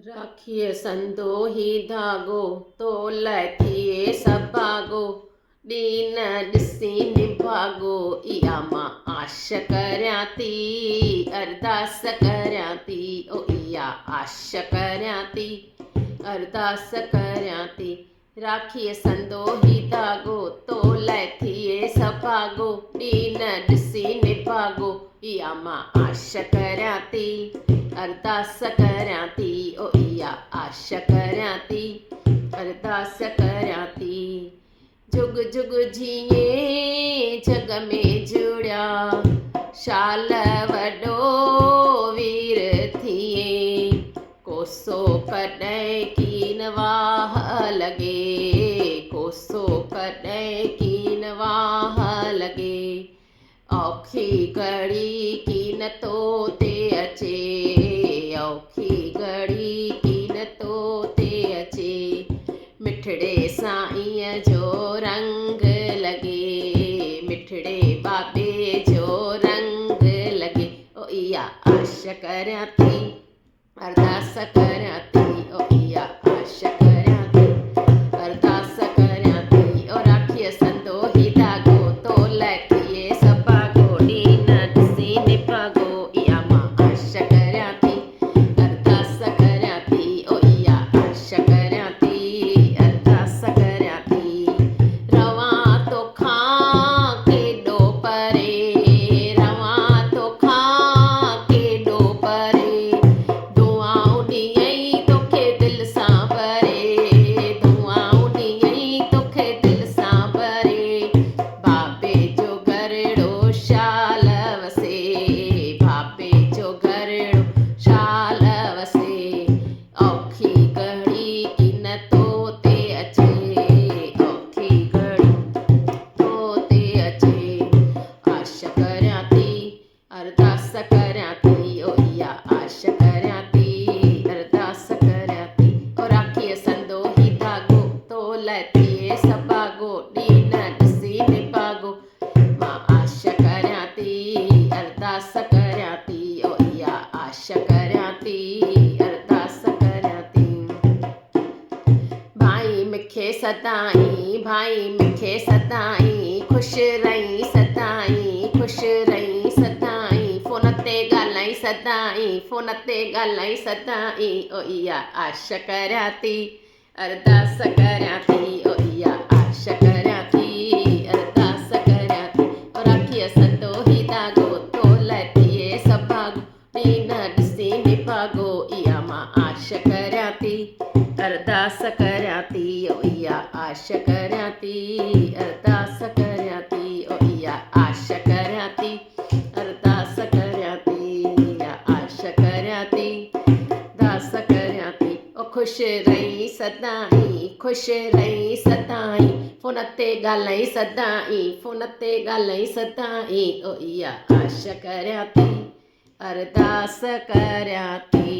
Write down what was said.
राखीअ संदोही धाॻो तोलाए थिए सभाॻो ॾीन ॾिसी निभाॻो इहा मां आश करियां थी अरदास करियां थी ओ इहा आश करियां थी अरदास करियां थी राखीअ संदोही धाॻो तोलाए थिए सभाॻो ॾीन ॾिसी निभाॻो इहा मां आश करियां थी अरदास करियां थी ओ इहा आश करियां थी अरदास करियां थी जुग जुग जीए जग में जुड़िया शाल वॾो वीर थिए कोसो कॾहिं कीन वाह लॻे कोसो कॾहिं कीन वाह लॻे औखी घड़ी कीन तो ते अचे औखी घड़ी कीन तो ते अचे मिठड़े साईं जो रंग लॻे मिठड़े बाबे जो रंग लॻे ओ इहा आश करियां थी अरदास करियां थी ओ इहा आश करियां थी अरदास करियां थी ओ राखीअ संदोही धाॻो तोलाए थिए सभाॻो ॾीन ॾिसी निभाॻो इहा मां आश करियां थी अरदास करियां थी ओ इहा आश करियां थी अरदास करियां थी रवां तोखां केॾो परे रवां तोखां केॾो परे दुआऊं ॾियईं तोखे दिलि सां भरे दुआऊं ॾियईं तोखे दिलि सां भरे बाबे जो घरड़ो शाल वसे बाबे जो घरड़ो शाल वसे औखी घड़ी कीन तो ते अचे औखी घड़ी तो ते अचे आश करियां थी अरदास करियां थी ओ इहा आश करियां थी अरदास करियां थी ओ राखीअ संदोही धाॻो तोलाए थिए सभाॻो ॾीन ॾिसी निभाॻो मां आश करियां थी अरदास करियां थी ओ इहा आश करियां थी अरदास करियां थी भाई मूंखे सदाईं भाई मूंखे सदाईं ख़ुशि रही सदाईं ख़ुशि रही सदाईं फ़ोन ते ॻाल्हाई सदाईं फ़ोन ते ॻाल्हाई सदाईं ओ इहा आश करियां थी अरदास करियां थी ओ इहा आश करियां थी अरदास करियां थी ओ राखीअ संदोही धाॻो तोलाए थिए सभाॻो ॾीन ॾिसी निभाॻो इहा मां आश करियां थी अरदास करियां थी ओ इहा आश करियां थी अरदास करियां थी ओ इहा आश करियां थी अरदास करियां थी इहा आश करियां थी अरदास करियां थी ओ ख़ुशि रही सदाईं ख़ुशि रही सदाईं फ़ोन ते ॻाल्हाई सदाईं फ़ोन ते ॻाल्हाई सदाईं ओ इहा आश करियां थी अरदास करियां थी।